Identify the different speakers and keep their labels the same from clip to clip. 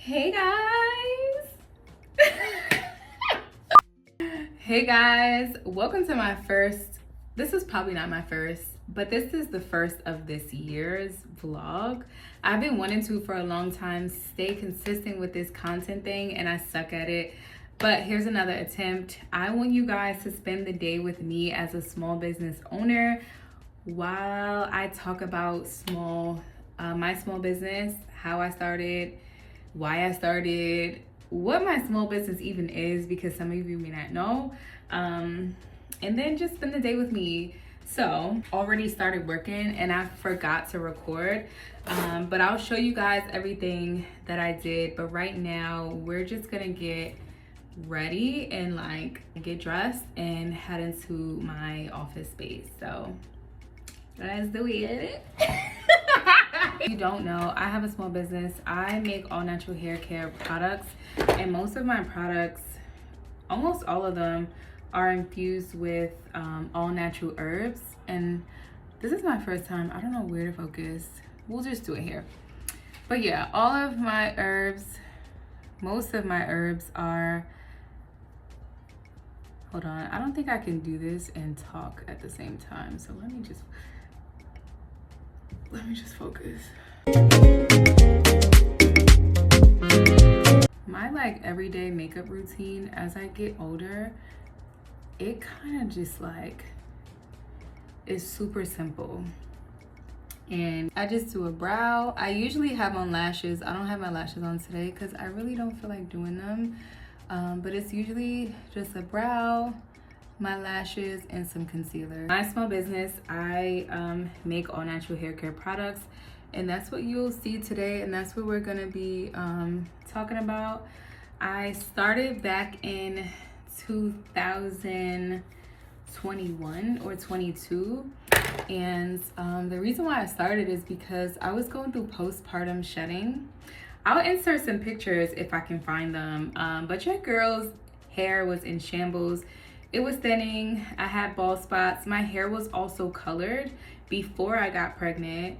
Speaker 1: Hey guys! Hey guys, welcome to my first, this is probably not my first, but this is the first of this year's vlog. I've been wanting to for a long time stay consistent with this content thing and I suck at it. But here's another attempt. I want you guys to spend the day with me as a small business owner while I talk about my small business, how I started, why I started, what my small business even is, because some of you may not know, and then just spend the day with me. So already started working and I forgot to record, but I'll show you guys everything that I did. But right now we're just gonna get ready and like get dressed and head into my office space. So let's do it. If you don't know, I have a small business. I make all natural hair care products, and most of my products, almost all of them, are infused with all natural herbs. And this is my first time. I don't know where to focus. We'll just do it here. But yeah, all of my herbs, most of my herbs are, hold on, I don't think I can do this and talk at the same time. So let me just focus. My like everyday makeup routine as I get older, it kind of just like is super simple. And I just do a brow. I usually have on lashes. I don't have my lashes on today because I really don't feel like doing them. But it's usually just a brow, my lashes, and some concealer. My small business, I make all natural hair care products, and that's what you'll see today, and that's what we're gonna be talking about. I started back in 2021 or 22, and the reason why I started is because I was going through postpartum shedding. I'll insert some pictures if I can find them, but your girl's hair was in shambles. It was thinning. I had bald spots. My hair was also colored before I got pregnant.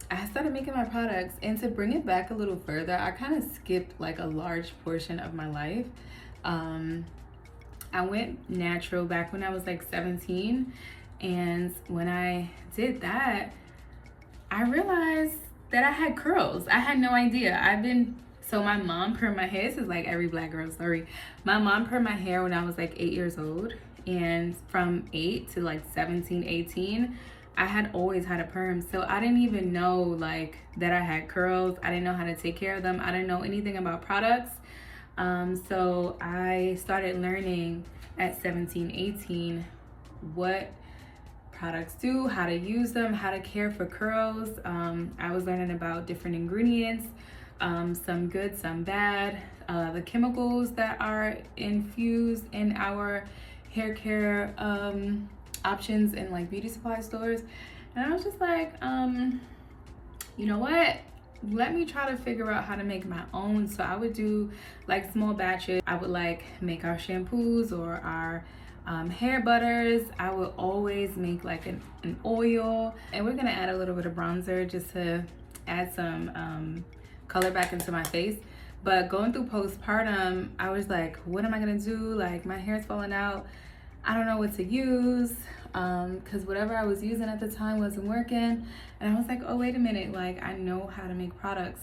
Speaker 1: I started making my products, and to bring it back a little further, I kind of skipped like a large portion of my life. I went natural back when I was like 17, and when I did that, I realized that I had curls. I had no idea. So my mom permed my hair. This is like every black girl's story. My mom permed my hair when I was like 8 years old. And from 8 to like 17, 18, I had always had a perm. So I didn't even know like that I had curls. I didn't know how to take care of them. I didn't know anything about products. So I started learning at 17, 18 what products do, how to use them, how to care for curls. I was learning about different ingredients, some good, some bad, the chemicals that are infused in our hair care options in like beauty supply stores. And I was just like, you know what? Let me try to figure out how to make my own. So I would do like small batches. I would like make our shampoos or our hair butters. I will always make like an oil, and we're gonna add a little bit of bronzer just to add some color back into my face. But going through postpartum, I was like, what am I gonna do? Like my hair's falling out. I don't know what to use, because whatever I was using at the time wasn't working. And I was like, oh, wait a minute, like I know how to make products,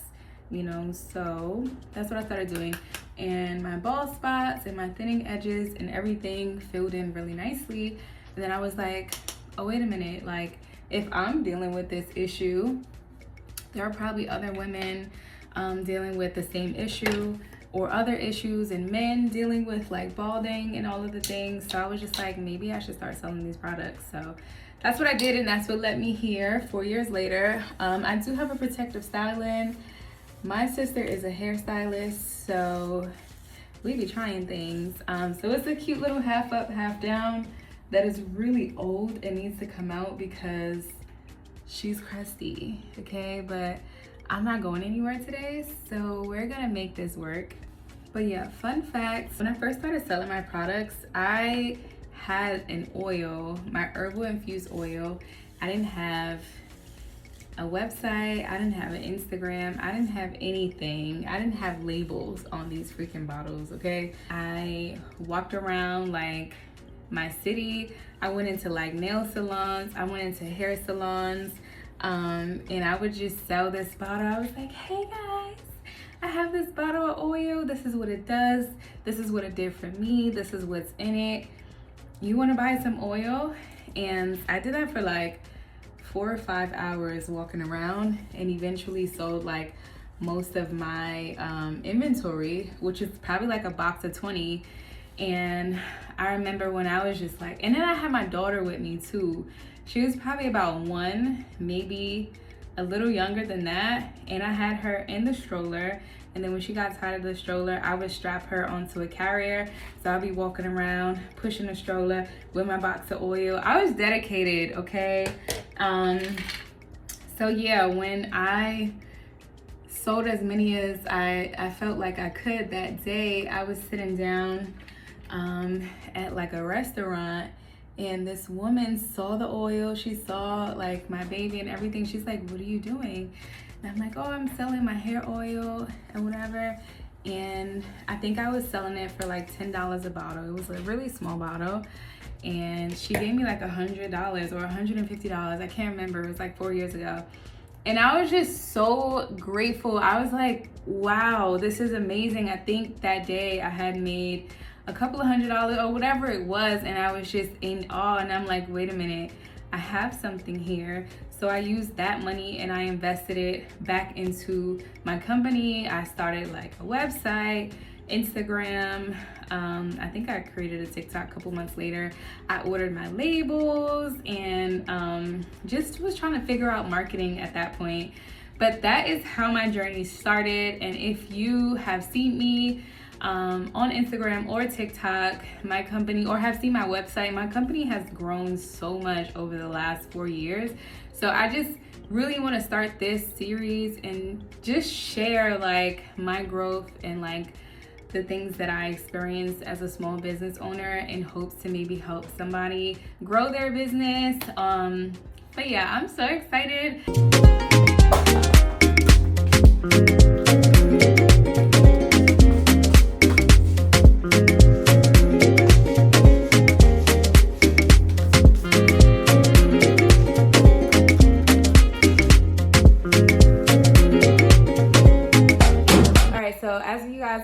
Speaker 1: you know? So that's what I started doing. And my bald spots and my thinning edges and everything filled in really nicely. And then I was like, oh, wait a minute, like if I'm dealing with this issue, there are probably other women dealing with the same issue or other issues, and men dealing with like balding and all of the things. So I was just like, maybe I should start selling these products. So that's what I did, and that's what led me here 4 years later. I do have a protective styling. My sister is a hairstylist, so we be trying things. So it's a cute little half up, half down that is really old and needs to come out because she's crusty, okay? But I'm not going anywhere today, so we're gonna make this work. But yeah, fun fact, when I first started selling my products, I had an oil, my herbal infused oil. I didn't have a website. I didn't have an Instagram. I didn't have anything. I didn't have labels on these freaking bottles, okay? I walked around like my city. I went into like nail salons. I went into hair salons. And I would just sell this bottle. I was like, hey guys, I have this bottle of oil. This is what it does. This is what it did for me. This is what's in it. You want to buy some oil? And I did that for like 4 or 5 hours walking around, and eventually sold like most of my inventory, which is probably like a box of 20. And I remember when I was just like, and then I had my daughter with me too. She was probably about 1, maybe a little younger than that. And I had her in the stroller. And then when she got tired of the stroller, I would strap her onto a carrier. So I'd be walking around, pushing the stroller with my box of oil. I was dedicated, okay? So yeah, when I sold as many as I felt like I could that day, I was sitting down at like a restaurant, and this woman saw the oil. She saw like my baby and everything. She's like, what are you doing? And I'm like, oh, I'm selling my hair oil and whatever. And I think I was selling it for like $10 a bottle. It was a really small bottle. And she gave me like $100 or $150. I can't remember. It was like 4 years ago. And I was just so grateful. I was like, wow, this is amazing. I think that day I had made a couple of $100 or whatever it was, and I was just in awe. And I'm like, wait a minute, I have something here. So I used that money and I invested it back into my company. I started like a website, Instagram. I think I created a TikTok a couple months later. I ordered my labels and just was trying to figure out marketing at that point. But that is how my journey started. And if you have seen me on Instagram or TikTok, my company, or have seen my website, my company has grown so much over the last 4 years. So I just really want to start this series and just share like my growth and like the things that I experienced as a small business owner in hopes to maybe help somebody grow their business. But yeah, I'm so excited.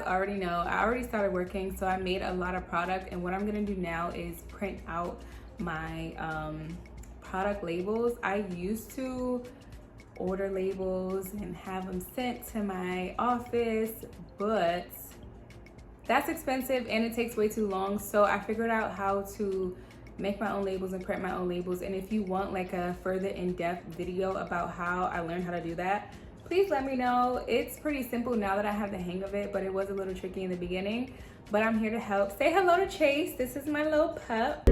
Speaker 1: Already know, I already started working, so I made a lot of product, and what I'm gonna do now is print out my product labels. I used to order labels and have them sent to my office, but that's expensive and it takes way too long. So I figured out how to make my own labels and print my own labels. And if you want like a further in-depth video about how I learned how to do that, please let me know. It's pretty simple now that I have the hang of it, but it was a little tricky in the beginning. But I'm here to help. Say hello to Chase. This is my little pup.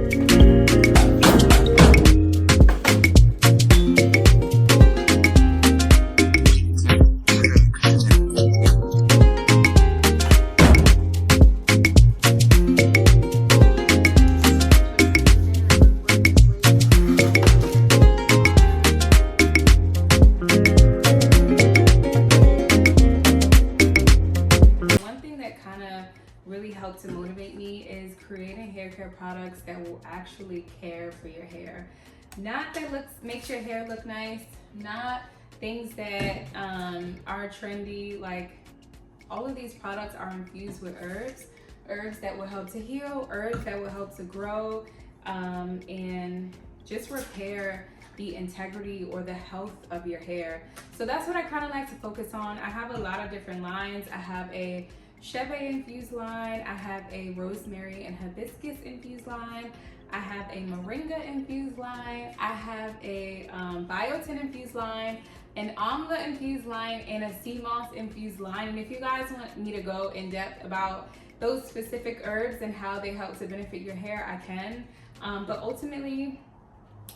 Speaker 1: To motivate me is creating hair care products that will actually care for your hair, not that makes your hair look nice, not things that are trendy. Like, all of these products are infused with herbs that will help to heal, herbs that will help to grow, and just repair the integrity or the health of your hair. So that's what I kind of like to focus on. I have a lot of different lines. I have a Cheve infused line, I have a rosemary and hibiscus infused line, I have a moringa infused line, I have a biotin infused line, an amla infused line, and a sea moss infused line. And if you guys want me to go in depth about those specific herbs and how they help to benefit your hair, I can. But ultimately,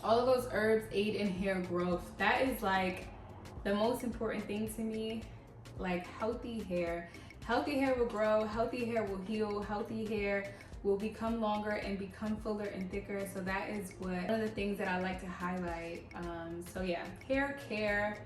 Speaker 1: all of those herbs aid in hair growth. That is like the most important thing to me. Like, healthy hair. Healthy hair will grow, healthy hair will heal, healthy hair will become longer and become fuller and thicker. So that is one of the things that I like to highlight. So yeah, hair care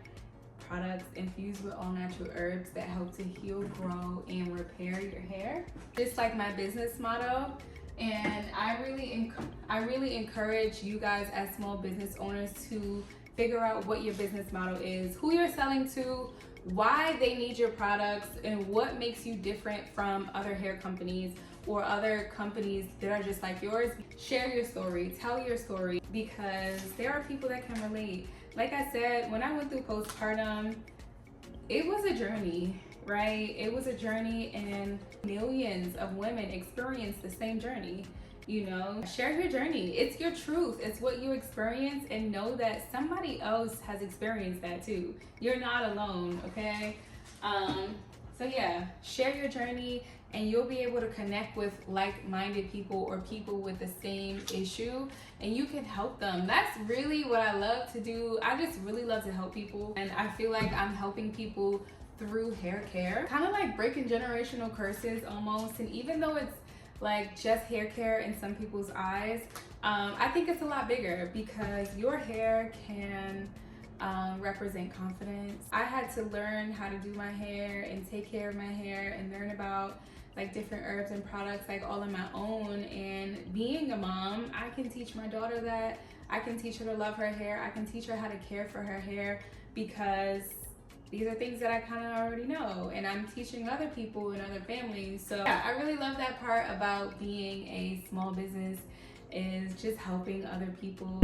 Speaker 1: products infused with all natural herbs that help to heal, grow, and repair your hair. Just like my business motto. And I really encourage you guys as small business owners to figure out what your business model is, who you're selling to, why they need your products, and what makes you different from other hair companies or other companies that are just like yours. Share your story, tell your story, because there are people that can relate. Like I said, when I went through postpartum, it was a journey, right? It was a journey, and millions of women experience the same journey. You know, share your journey. It's your truth. It's what you experience, and know that somebody else has experienced that too. You're not alone, okay? So yeah, share your journey, and you'll be able to connect with like-minded people or people with the same issue, and you can help them. That's really what I love to do. I just really love to help people, and I feel like I'm helping people through hair care, kind of like breaking generational curses almost. And even though it's like just hair care in some people's eyes, I think it's a lot bigger, because your hair can represent confidence. I had to learn how to do my hair and take care of my hair and learn about like different herbs and products like all on my own. And being a mom, I can teach my daughter that. I can teach her to love her hair. I can teach her how to care for her hair, because these are things that I kind of already know, and I'm teaching other people and other families. So yeah, I really love that part about being a small business, is just helping other people.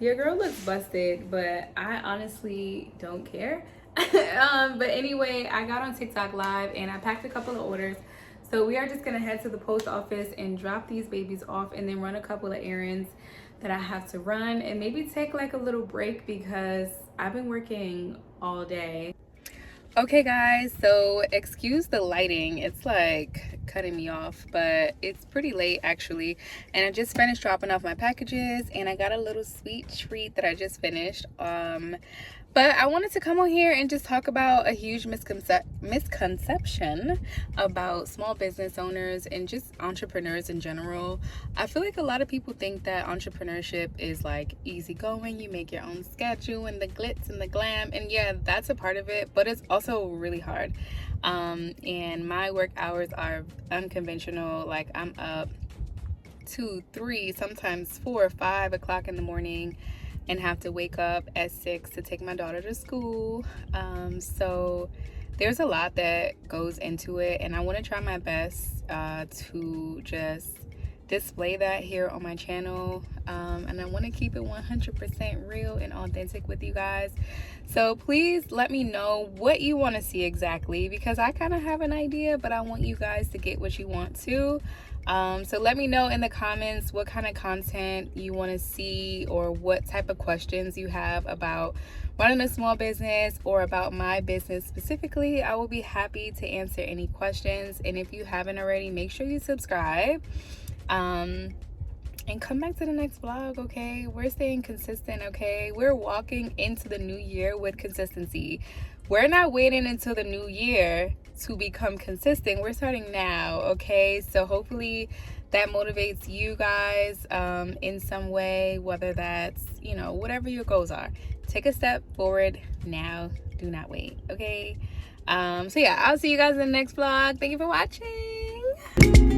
Speaker 1: Your girl looks busted, but I honestly don't care. But anyway, I got on TikTok live and I packed a couple of orders. So we are just gonna head to the post office and drop these babies off, and then run a couple of errands that I have to run, and maybe take like a little break because I've been working all day. Okay guys, so excuse the lighting, it's like cutting me off, but it's pretty late actually, and I just finished dropping off my packages, and I got a little sweet treat that I just finished. But I wanted to come on here and just talk about a huge misconception about small business owners and just entrepreneurs in general. I feel like a lot of people think that entrepreneurship is like easygoing. You make your own schedule and the glitz and the glam. And yeah, that's a part of it, but it's also really hard. And my work hours are unconventional. Like I'm up 2, 3, sometimes 4 or 5 o'clock in the morning, and have to wake up at 6 to take my daughter to school. So there's a lot that goes into it, and I want to try my best to just display that here on my channel, and I want to keep it 100% real and authentic with you guys. So please let me know what you want to see exactly, because I kind of have an idea, but I want you guys to get what you want to. So let me know in the comments what kind of content you want to see, or what type of questions you have about running a small business or about my business specifically. I will be happy to answer any questions, and if you haven't already, make sure you subscribe, and come back to the next vlog. Okay, we're staying consistent. Okay, we're walking into the new year with consistency. We're not waiting until the new year to become consistent. We're starting now. Okay, so hopefully that motivates you guys in some way, whether that's, you know, whatever your goals are. Take a step forward now. Do not wait. Okay, so yeah, I'll see you guys in the next vlog. Thank you for watching.